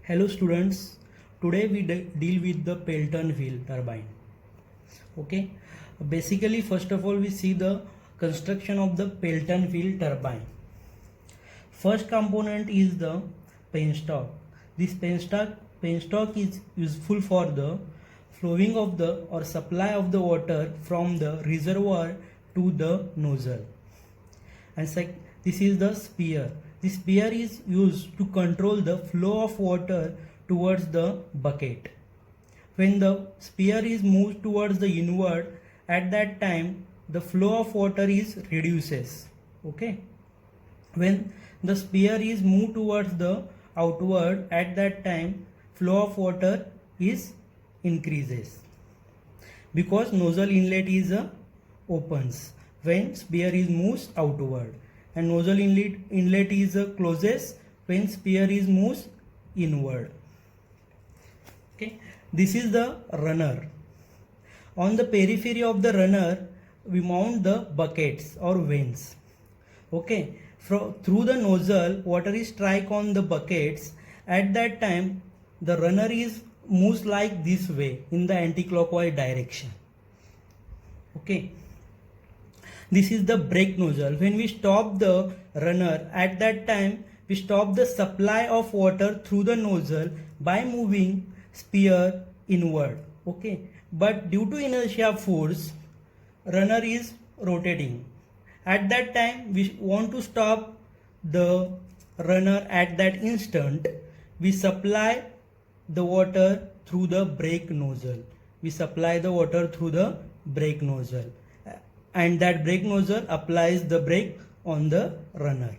Hello students, today we deal with the Pelton wheel turbine. Okay, basically first of all we see the construction of the Pelton wheel turbine. First component is the penstock. This penstock is useful for the flowing of the or supply of the water from the reservoir to the nozzle. And this is the spear. This spear is used to control the flow of water towards the bucket. When the spear is moved towards the inward, at that time the flow of water is reduces. Okay. When the spear is moved towards the outward, at that time flow of water is increases because nozzle inlet is opens when spear is moves outward, and nozzle inlet is closes when spear is moves inward. Okay, this is the runner. On the periphery of the runner we mount the buckets or vanes. Okay, through the nozzle water is strike on the buckets. At that time the runner is moves like this way in the anti-clockwise direction. Okay, this is the brake nozzle. When we stop the runner, at that time we stop the supply of water through the nozzle by moving spear inward. Okay, but due to inertia force runner is rotating. At that time we want to stop the runner. At that instant we supply the water through the brake nozzle. We supply the water through the brake nozzle, and that brake nozzle applies the brake on the runner.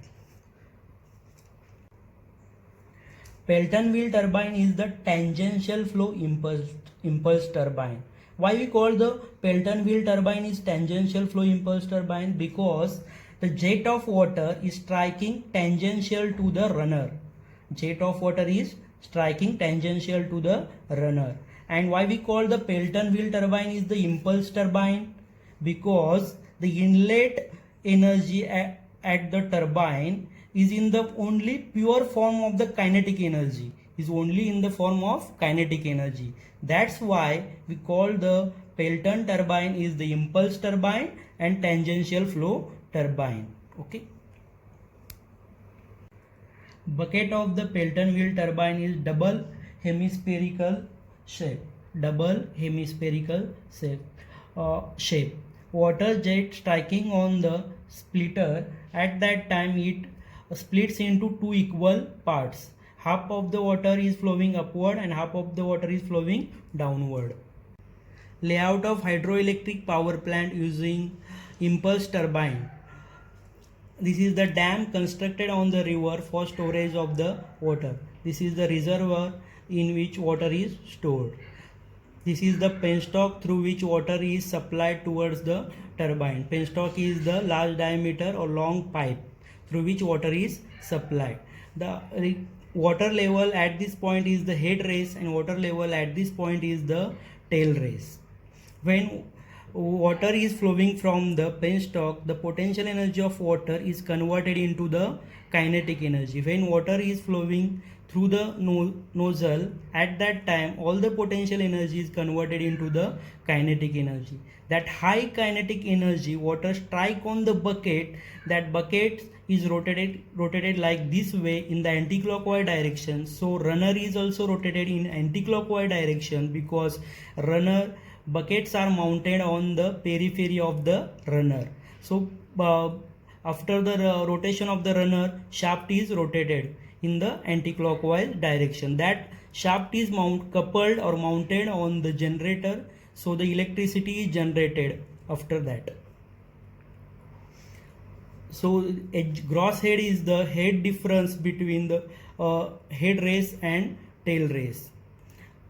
Pelton wheel turbine is the tangential flow impulse turbine. Why we call the Pelton wheel turbine is tangential flow impulse turbine? Because the jet of water is striking tangential to the runner. Jet of water is striking tangential to the runner. And why we call the Pelton wheel turbine is the impulse turbine? Because the inlet energy at the turbine is in the only pure form of the kinetic energy, is only in the form of kinetic energy. That's why we call the Pelton turbine is the impulse turbine and tangential flow turbine. Okay. Bucket of the Pelton wheel turbine is double hemispherical shape. Double hemispherical shape. Water jet striking on the splitter. At that time it splits into two equal parts. Half of the water is flowing upward and half of the water is flowing downward. Layout of hydroelectric power plant using impulse turbine. This is the dam constructed on the river for storage of the water. This is the reservoir in which water is stored. This is the penstock through which water is supplied towards the turbine. Penstock is the large diameter or long pipe through which water is supplied. The water level at this point is the head race, and water level at this point is the tail race. When water is flowing from the penstock, the potential energy of water is converted into the kinetic energy. When water is flowing through the nozzle, at that time all the potential energy is converted into the kinetic energy. That high kinetic energy water strike on the bucket, that bucket is rotated like this way in the anti-clockwise direction. So runner is also rotated in anti-clockwise direction because runner buckets are mounted on the periphery of the runner. So after the rotation of the runner, shaft is rotated in the anti-clockwise direction. That shaft is coupled or mounted on the generator, so the electricity is generated after that. So a gross head is the head difference between the head race and tail race,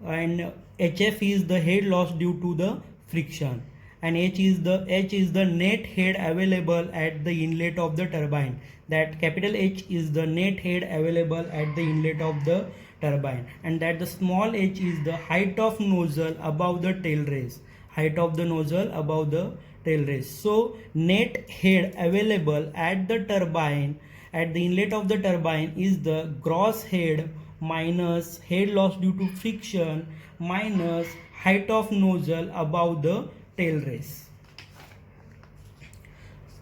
and HF is the head loss due to the friction, and H is the net head available at the inlet of the turbine. That capital H is the net head available at the inlet of the turbine, and that the small h is the height of nozzle above the tail race. Height of the nozzle above the tail race. So net head available at the turbine at the inlet of the turbine is the gross head minus head loss due to friction minus height of nozzle above the tail race.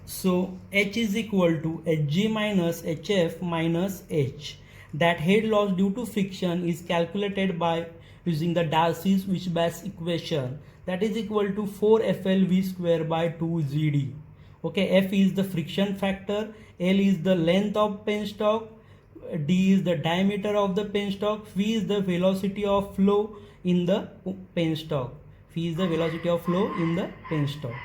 So H is equal to Hg minus Hf minus H. That head loss due to friction is calculated by using the Darcy's-Weisbach equation, that is equal to 4FLV square by 2ZD. Okay, F is the friction factor, L is the length of penstock, D is the diameter of the penstock, V is the velocity of flow in the penstock. V is the velocity of flow in the penstock.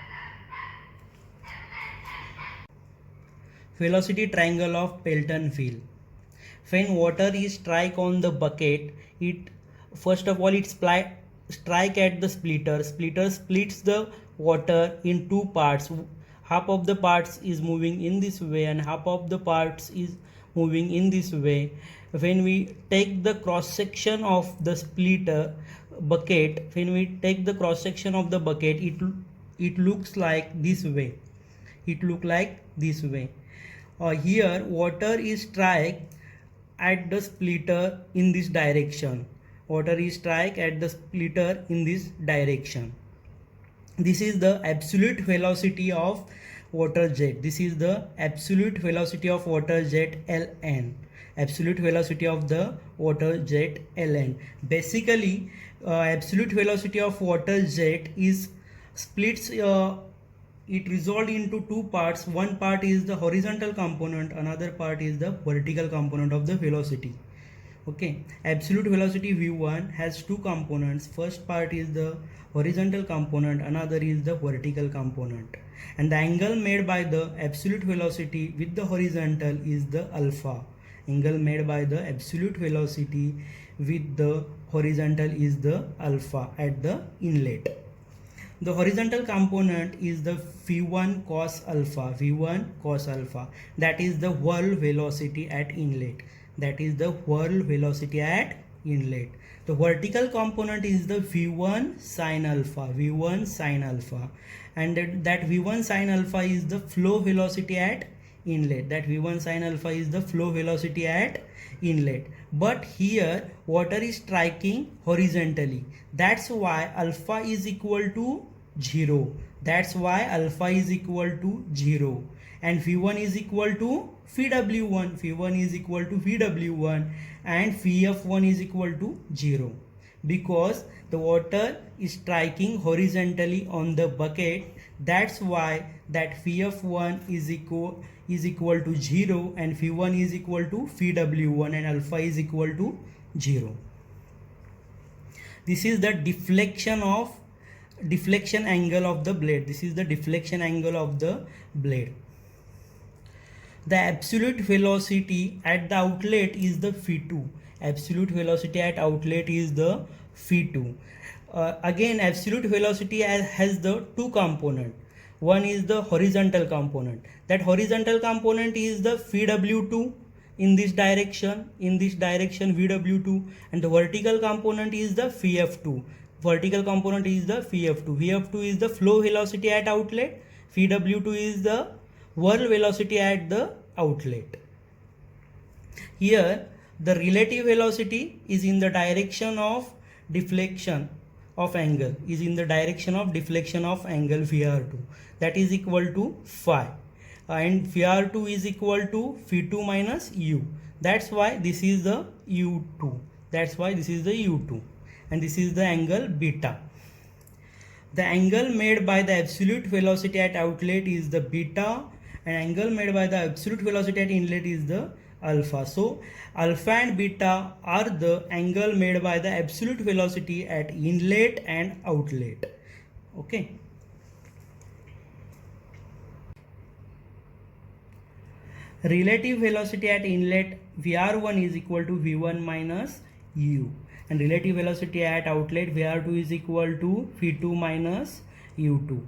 Velocity triangle of Pelton wheel. When water is strike on the bucket, it first of all it strike at the splitter. Splitter splits the water in two parts. Half of the parts is moving in this way and half of the parts is moving in this way. When we take the cross section of the splitter bucket, when we take the cross section of the bucket, it looks like this way. It look like this way. Here water is strike at the splitter in this direction. Water is strike at the splitter in this direction. This is the absolute velocity of water jet. This is the absolute velocity of water jet Ln. Absolute velocity of the water jet Ln. Basically, absolute velocity of water jet is splits. It resolved into two parts. One part is the horizontal component, another part is the vertical component of the velocity. Okay, absolute velocity v1 has two components. First part is the horizontal component, another is the vertical component, and the angle made by the absolute velocity with the horizontal is the alpha. Angle made by the absolute velocity with the horizontal is the alpha at the inlet. The horizontal component is the v1 cos alpha, v1 cos alpha, that is the whirl velocity at inlet. That is the whirl velocity at inlet. The vertical component is the v1 sin alpha, v1 sin alpha, and that v1 sin alpha is the flow velocity at inlet. That v1 sin alpha is the flow velocity at inlet. But here water is striking horizontally. That's why alpha is equal to 0. That's why alpha is equal to 0. And v1 is equal to Vw1. v1 is equal to Vw1 and Vf1 is equal to 0. Because the water is striking horizontally on the bucket, that's why that Vf1 is equal to 0 and v1 is equal to Vw1 and alpha is equal to 0. This is the deflection angle of the blade. This is the deflection angle of the blade. The absolute velocity at the outlet is the v2. Absolute velocity at outlet is the v2. Again, absolute velocity has the two component. One is the horizontal component. That horizontal component is the Vw2 in this direction Vw2, and the vertical component is the Vf2. Vertical component is the Vf2. Vf2 is the flow velocity at outlet. Vw2 is the whirl velocity at the outlet. Here the relative velocity is in the direction of deflection of angle, Vr2, that is equal to phi, and Vr2 is equal to v2 minus u. That's why this is the u2. And this is the angle beta. The angle made by the absolute velocity at outlet is the beta, and angle made by the absolute velocity at inlet is the alpha. So alpha and beta are the angle made by the absolute velocity at inlet and outlet. Okay. Relative velocity at inlet Vr1 is equal to v1 minus u, and relative velocity at outlet Vr2 is equal to v2 minus u2,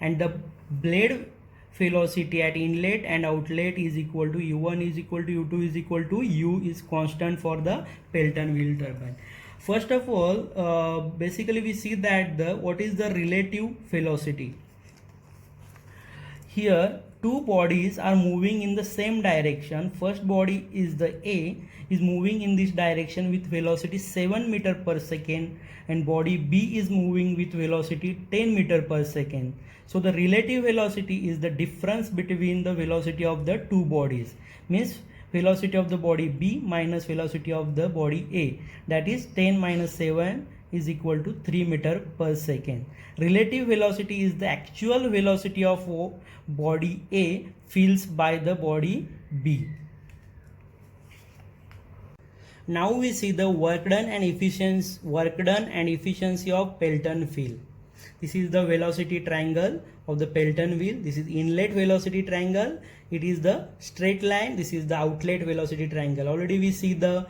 and the blade velocity at inlet and outlet is equal to u1 is equal to u2 is equal to u is constant for the Pelton wheel turbine. First of all, basically we see that what is the relative velocity. Here two bodies are moving in the same direction. First body is the A is moving in this direction with velocity 7 meter per second, and body B is moving with velocity 10 meter per second. So the relative velocity is the difference between the velocity of the two bodies, means velocity of the body B minus velocity of the body A, that is 10 minus 7 is equal to 3 meter per second. Relative velocity is the actual velocity of body A feels by the body B. Now we see the work done and efficiency of Pelton wheel. This is the velocity triangle of the Pelton wheel. This is inlet velocity triangle. It is the straight line. This is the outlet velocity triangle. Already we see the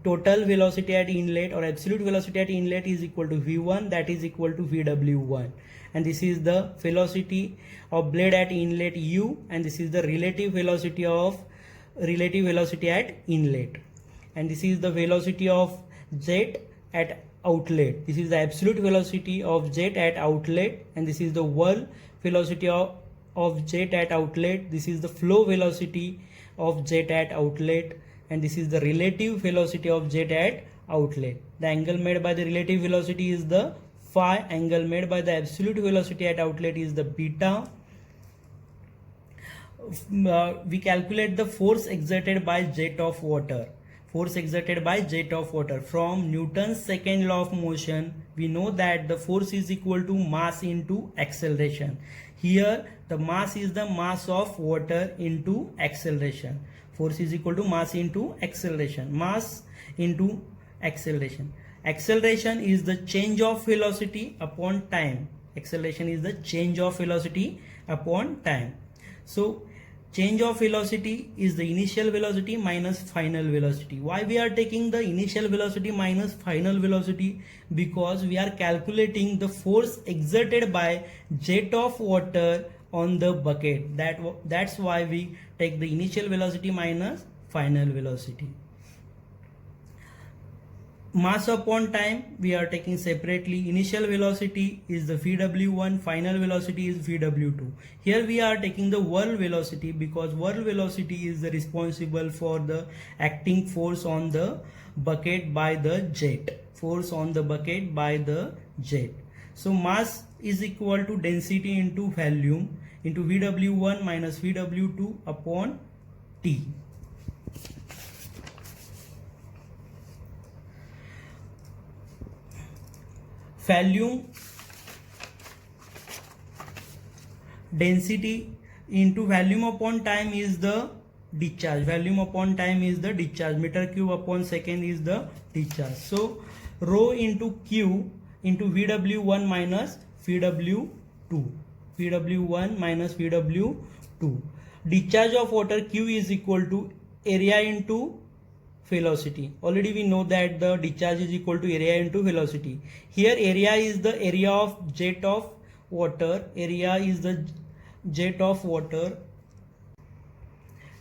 total velocity at inlet or absolute velocity at inlet is equal to V1, that is equal to VW1. And this is the velocity of blade at inlet U, and this is the relative velocity at inlet. And this is the velocity of jet at outlet. This is the absolute velocity of jet at outlet, and this is the whirl velocity of jet at outlet. This is the flow velocity of jet at outlet, and this is the relative velocity of jet at outlet. The angle made by the relative velocity is the phi, angle made by the absolute velocity at outlet is the beta. We calculate the force exerted by jet of water. Force exerted by jet of water. From Newton's second law of motion, we know that the force is equal to mass into acceleration. Here the mass is the mass of water into acceleration. Force is equal to mass into acceleration. Mass into acceleration. Acceleration is the change of velocity upon time. Acceleration is the change of velocity upon time. So change of velocity is the initial velocity minus final velocity. Why we are taking the initial velocity minus final velocity? Because we are calculating the force exerted by jet of water on the bucket. That's why we take the initial velocity minus final velocity. Mass upon time we are taking separately. Initial velocity is the VW1, final velocity is VW2. Here we are taking the whirl velocity because whirl velocity is the responsible for the acting force on the bucket by the jet. Force on the bucket by the jet. So mass is equal to density into volume into VW1 minus VW2 upon T. Volume density into volume upon time is the discharge. Volume upon time is the discharge. Meter cube upon second is the discharge. So rho into Q into VW1 minus VW2. VW1 minus VW2. Discharge of water Q is equal to area into velocity. Already we know that the discharge is equal to area into velocity. Here area is the area of jet of water. Area is the jet of water.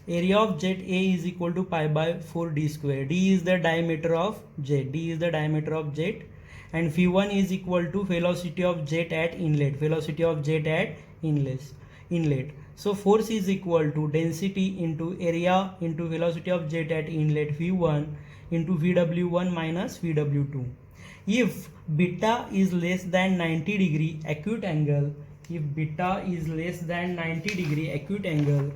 Area of jet A is equal to pi by 4 d square. D is the diameter of jet. D is the diameter of jet. And V1 is equal to velocity of jet at inlet. Velocity of jet at inlet. So force is equal to density into area into velocity of jet at inlet V1 into VW1 minus VW2. If beta is less than 90 degree acute angle, if beta is less than 90 degree acute angle,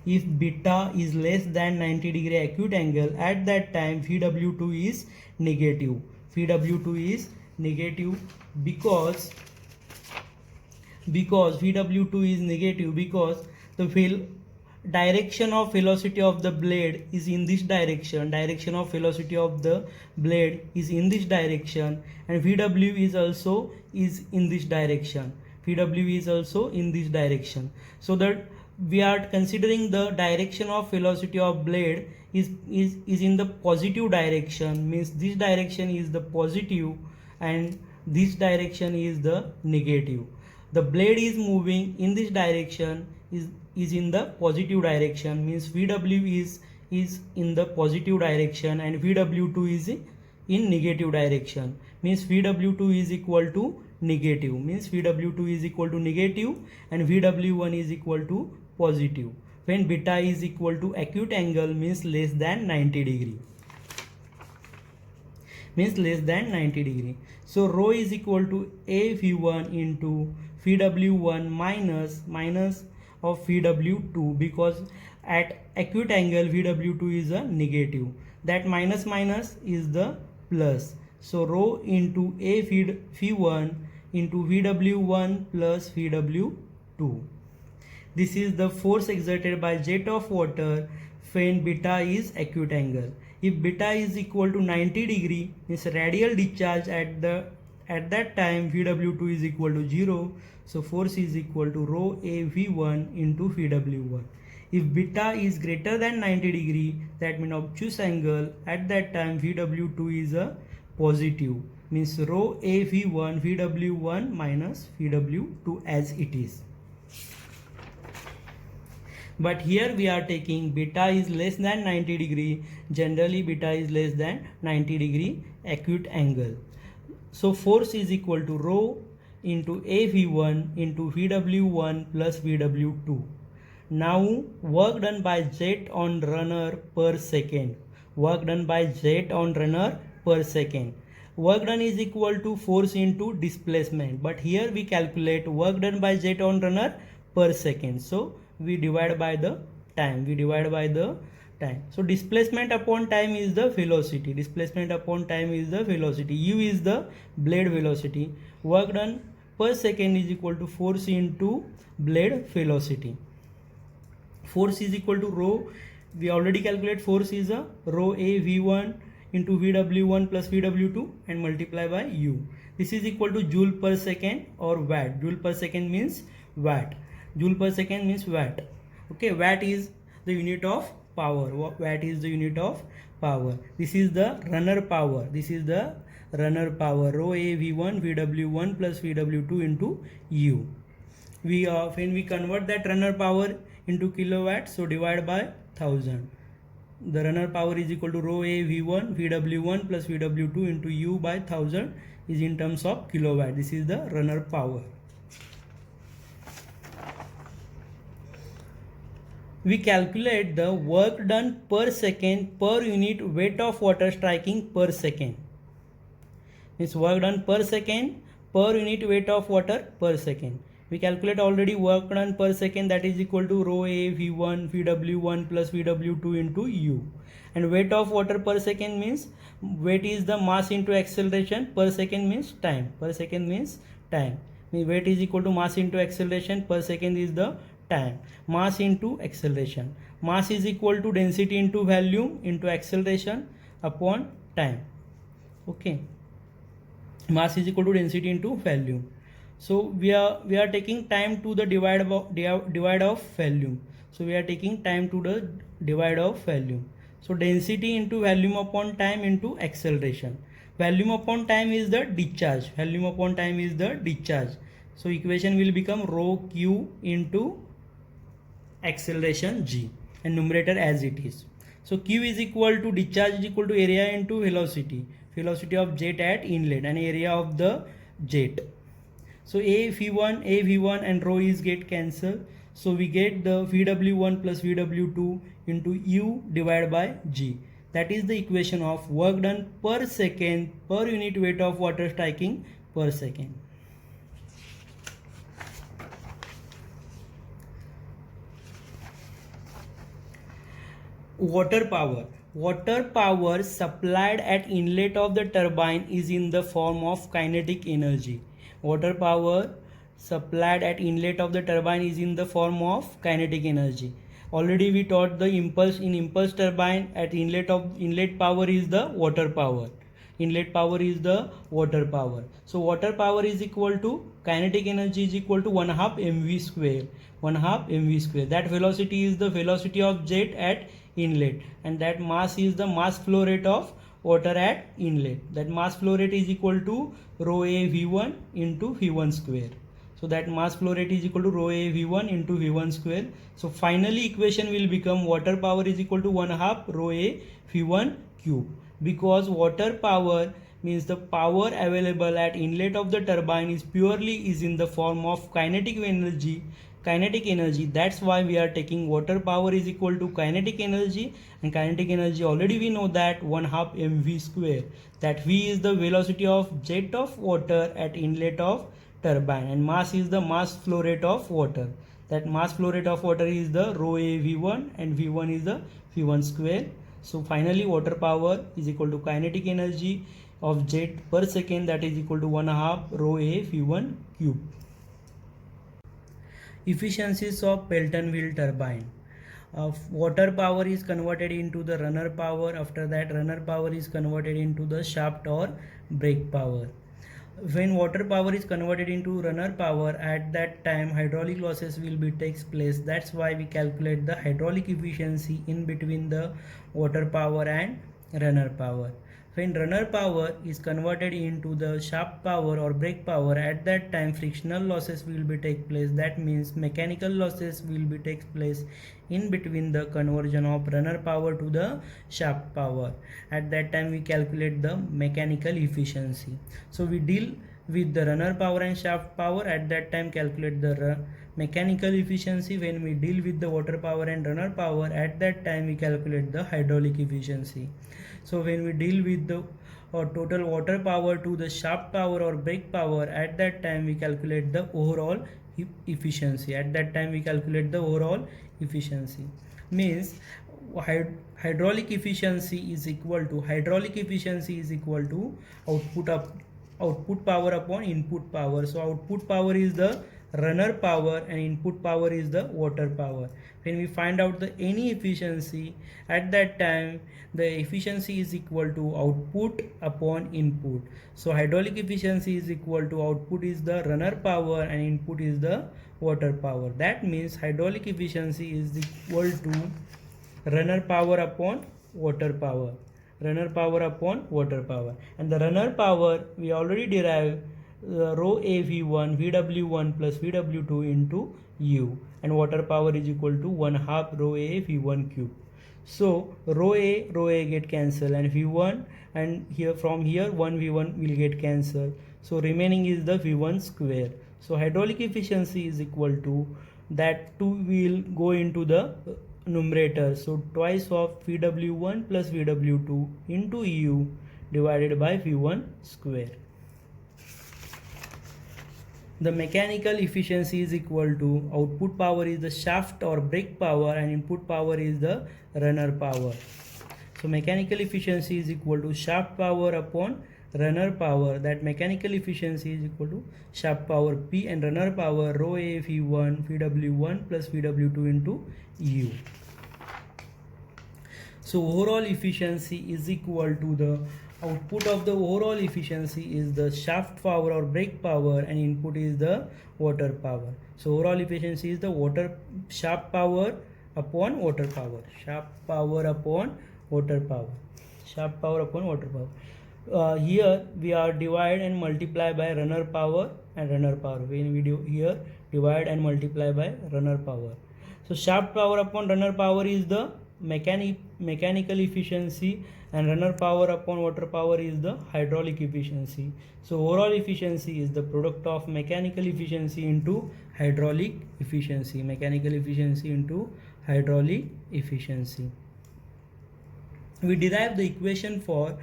if beta is less than 90 degree acute angle, at that time VW2 is negative. VW2 is negative because VW2 is negative because the direction of velocity of the blade is in this direction. Direction of velocity of the blade is in this direction, and VW is also in this direction. VW is also in this direction. So that we are considering the direction of velocity of blade is in the positive direction, means this direction is the positive and this direction is the negative. The blade is moving in this direction is in the positive direction, means VW is in the positive direction and VW2 is in negative direction, means VW2 is equal to negative, means VW2 is equal to negative and VW1 is equal to positive. When beta is equal to acute angle means less than 90 degree. Means less than 90 degree. So rho is equal to AV1 into VW1 minus of VW2, because at acute angle VW2 is a negative. That minus is the plus. So rho into AV1 into VW1 plus VW2. This is the force exerted by jet of water when beta is acute angle. If beta is equal to 90 degree, means radial discharge at that time VW2 is equal to 0. So force is equal to rho AV1 into VW1. If beta is greater than 90 degree, that means obtuse angle, at that time VW2 is a positive, means rho AV1 VW1 minus VW2 as it is. But here we are taking beta is less than 90 degree. Generally beta is less than 90 degree acute angle. So force is equal to rho into AV1 into VW1 plus VW2. Now work done by jet on runner per second. Work done by jet on runner per second. Work done is equal to force into displacement. But here we calculate work done by jet on runner per second. So we divide by the time. So displacement upon time is the velocity. Displacement upon time is the velocity. U is the blade velocity. Work done per second is equal to force into blade velocity. Force is equal to rho. We already calculate force is a rho A V1 into VW1 plus VW2 and multiply by U. This is equal to joule per second or watt. Joule per second means watt. Joule per second means watt. Okay, watt is the unit of power. Watt is the unit of power. This is the runner power. Rho A V1 VW1 plus VW2 into U. When we convert that runner power into kilowatt, so divide by 1000. The runner power is equal to rho A V1 VW1 plus VW2 into U by 1000 is in terms of kilowatt. This is the runner power. We calculate the work done per second per unit weight of water striking per second. Means work done per second per unit weight of water per second. We calculate already work done per second, that is equal to rho A V1 VW1 plus VW2 into U. And weight of water per second means weight is the mass into acceleration, per second means time. Weight is equal to mass into acceleration, per second is the time. Mass into acceleration. Mass is equal to density into volume into acceleration upon time. Okay. Mass is equal to density into volume. So we are taking time to the divide of volume. So we are taking time to the divide of volume. So density into volume upon time into acceleration. Volume upon time is the discharge. So equation will become rho Q into acceleration G, and numerator as it is. So Q is equal to discharge is equal to area into velocity of jet at inlet and area of the jet. So A V1 and rho is get cancelled. So we get the VW1 plus VW2 into U divided by G. That is the equation of work done per second per unit weight of water striking per second. Water power supplied at inlet of the turbine is in the form of kinetic energy. Water power supplied at inlet of the turbine is in the form of kinetic energy. Already we taught the impulse turbine at inlet power is the water power. So water power is equal to kinetic energy is equal to 1/2 mv square. That velocity is the velocity of jet at inlet, and that mass is the mass flow rate of water at inlet. That mass flow rate is equal to rho A V1 into V1 square. So that mass flow rate is equal to rho A V1 into V1 square. So finally equation will become water power is equal to 1/2 rho A V1 cube, because water power means the power available at inlet of the turbine is in the form of kinetic energy. kinetic energy. That's why we are taking water power is equal to kinetic energy, and kinetic energy already we know that 1/2 mv square. That v is the velocity of jet of water at inlet of turbine, and mass is the mass flow rate of water. That mass flow rate of water is the rho a v1, and v1 is the v1 square. So finally water power is equal to kinetic energy of jet per second, that is equal to 1/2 rho a v1 cube. Efficiencies of Pelton wheel turbine. Water power is converted into the runner power. After that, runner power is converted into the shaft or brake power. When water power is converted into runner power, at that time hydraulic losses will be takes place. That's why we calculate the hydraulic efficiency in between the water power and runner power. When runner power is converted into the shaft power or brake power, at that time frictional losses will be take place. That means mechanical losses will be take place in between the conversion of runner power to the shaft power. At that time we calculate the mechanical efficiency. So we deal with the runner power and shaft power. At that time calculate the mechanical efficiency. When we deal with the water power and runner power, at that time we calculate the hydraulic efficiency. So when we deal with the total water power to the shaft power or brake power, at that time we calculate the overall efficiency. At that time we calculate the overall efficiency. Means hydraulic efficiency is equal to output power upon input power. So output power is the runner power and input power is the water power. When we find out the any efficiency, at that time the efficiency is equal to output upon input. So hydraulic efficiency is equal to output is the runner power and input is the water power. That means hydraulic efficiency is equal to runner power upon water power. Runner power upon water power. And the runner power we already derived rho a v1 vw1 plus vw2 into u, and water power is equal to 1/2 rho a v1 cube. So rho a get cancelled, and v1 and here from here 1 v1 will get cancelled. So remaining is the v1 square. So hydraulic efficiency is equal to that 2 will go into the numerator. So twice of vw1 plus vw2 into u divided by v1 square. The mechanical efficiency is equal to output power is the shaft or brake power and input power is the runner power. So mechanical efficiency is equal to shaft power upon runner power. That mechanical efficiency is equal to shaft power P and runner power rho a v1 vw1 plus vw2 into u. So overall efficiency is equal to the output of the overall efficiency is the shaft power or brake power and input is the water power. So overall efficiency is the shaft power upon water power. Shaft power upon water power. Shaft power upon water power. Here we are divide and multiply by runner power and runner power. When we do here divide and multiply by runner power. So shaft power upon runner power is the mechanical efficiency, and runner power upon water power is the hydraulic efficiency. So overall efficiency is the product of mechanical efficiency into hydraulic efficiency. Mechanical efficiency into hydraulic efficiency. We derive the equation for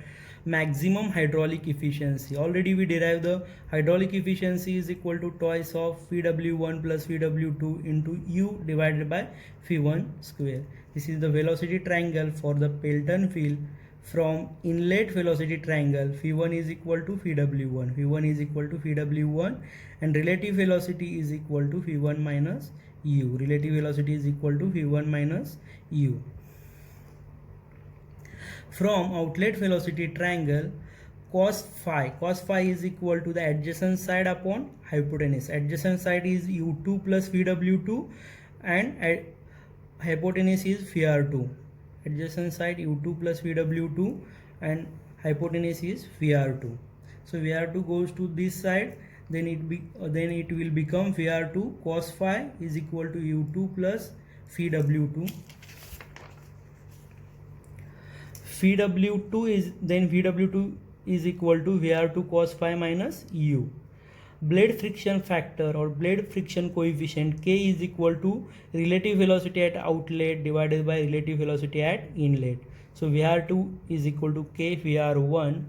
maximum hydraulic efficiency. Already we derived the hydraulic efficiency is equal to twice of vw1 plus vw2 into u divided by v1 square. This is the velocity triangle for the Pelton wheel. From inlet velocity triangle, v1 is equal to vw1, v1 is equal to vw1, and relative velocity is equal to v1 minus u. Relative velocity is equal to v1 minus u. From outlet velocity triangle, cos phi is equal to the adjacent side upon hypotenuse. Adjacent side is u2 plus vw2 and hypotenuse is vr2. Adjacent side u2 plus vw2 and hypotenuse is vr2. So vr2 goes to this side, then it will become vr2 cos phi is equal to u2 plus vw2. vw2 is equal to vr2 cos phi minus u. blade friction factor or blade friction coefficient K is equal to relative velocity at outlet divided by relative velocity at inlet. So VR2 is equal to K VR1.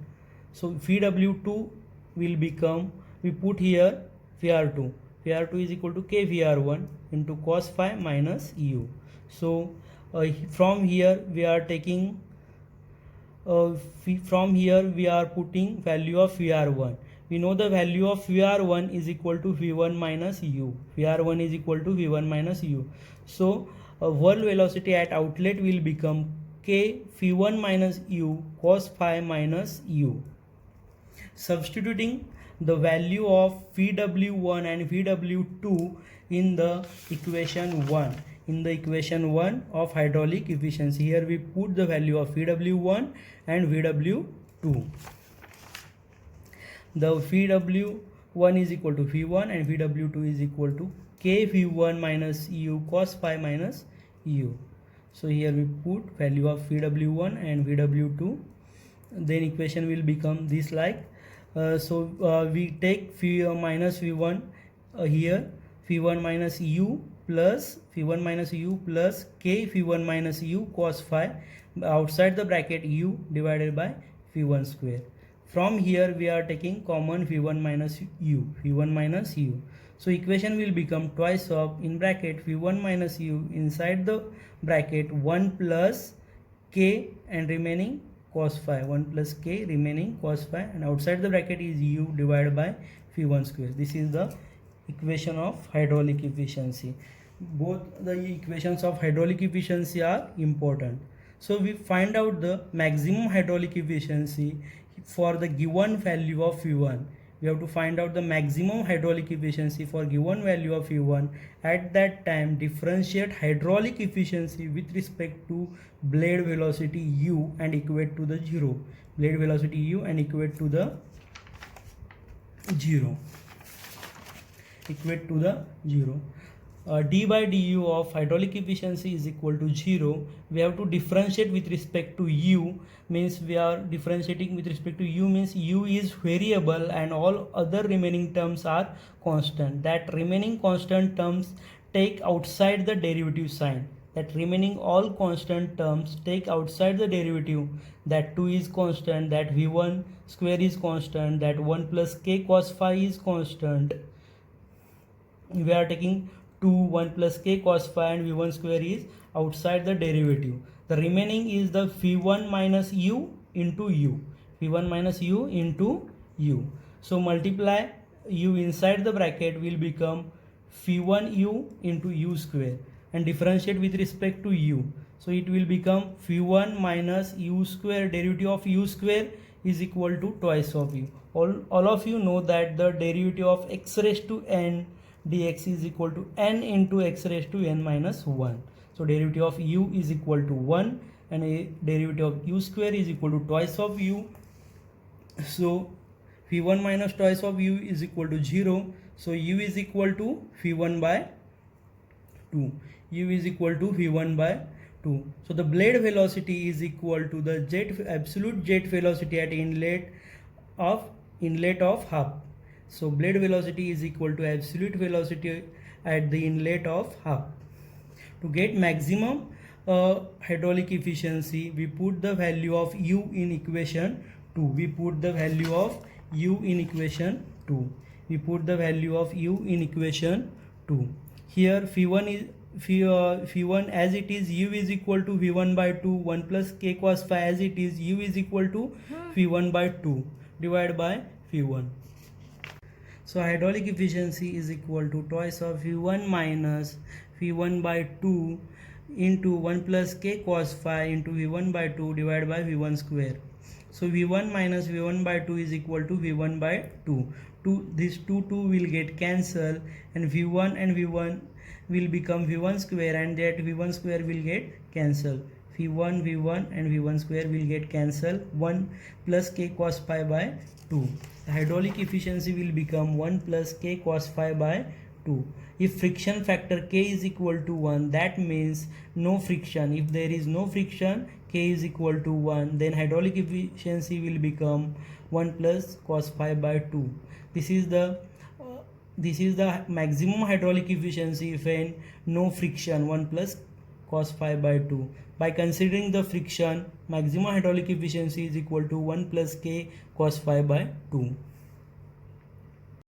So VW2 will become, we put here VR2. VR2 is equal to K VR1 into cos phi minus U. So from here we are taking from here we are putting value of VR1. We know the value of VR1 is equal to V1 minus U. VR1 is equal to V1 minus U. So whirl velocity at outlet will become K V1 minus U cos phi minus U. Substituting the value of VW1 and VW2 in the equation 1. In the equation 1 of hydraulic efficiency, here we put the value of VW1 and VW2. The VW1 is equal to V1 and VW2 is equal to K V1 minus U cos phi minus U. So here we put value of VW1 and VW2. Then equation will become this like. We take minus V1 here, V1 minus U plus V1 minus U plus K V1 minus U cos phi, outside the bracket U divided by V1 square. From here we are taking common V1 minus U, V1 minus U. So equation will become twice of, in bracket, V1 minus U, inside the bracket 1 plus K and remaining cos phi, 1 plus K remaining cos phi, and outside the bracket is U divided by V1 square. This is the equation of hydraulic efficiency. Both the equations of hydraulic efficiency are important. So we find out the maximum hydraulic efficiency for the given value of V1. We have to find out the maximum hydraulic efficiency for given value of V1. At that time, differentiate hydraulic efficiency with respect to blade velocity U and equate to the 0. Blade velocity U and equate to the 0. Equate to the 0. D by du of hydraulic efficiency is equal to 0. We have to differentiate with respect to U, means we are differentiating with respect to U means U is variable and all other remaining terms are constant. That remaining constant terms take outside the derivative sign. That remaining all constant terms take outside the derivative. That 2 is constant, that V1 square is constant, that 1 plus K cos phi is constant. We are taking 2, 1 plus K cos phi and V1 square is outside the derivative. The remaining is the V1 minus U into U. V1 minus U into U. So multiply U inside the bracket will become V1U into U square and differentiate with respect to U. So it will become V1 minus U square, derivative of U square is equal to twice of U. All of you know that the derivative of x raised to n dx is equal to n into x raised to n minus 1. So derivative of U is equal to 1 and a derivative of U square is equal to twice of U. So V1 minus twice of U is equal to 0. So U is equal to V1 by 2. U is equal to V1 by 2. So the blade velocity is equal to the absolute jet velocity at inlet of half. So blade velocity is equal to absolute velocity at the inlet of half. To get maximum hydraulic efficiency, we put the value of U in equation 2. We put the value of U in equation 2. We put the value of U in equation 2. Here V1 as it is, U is equal to V1 by 2, 1 plus K cos phi as it is, U is equal to V1 by 2 divided by V1. So hydraulic efficiency is equal to twice of V1 minus V1 by 2 into 1 plus K cos phi into V1 by 2 divided by V1 square. So V1 minus V1 by 2 is equal to V1 by 2. This 2 will get cancelled and V1 and V1 will become V1 square and that V1 square will get cancelled. V1 and V1 square will get cancelled. 1 plus K cos phi by 2. The hydraulic efficiency will become 1 plus K cos phi by 2. If friction factor K is equal to 1, that means no friction. If there is no friction, K is equal to 1, then hydraulic efficiency will become 1 plus cos phi by 2. This is the this is the maximum hydraulic efficiency when no friction, 1 plus cos phi by 2. By considering the friction, maximum hydraulic efficiency is equal to 1 plus k cos phi by 2.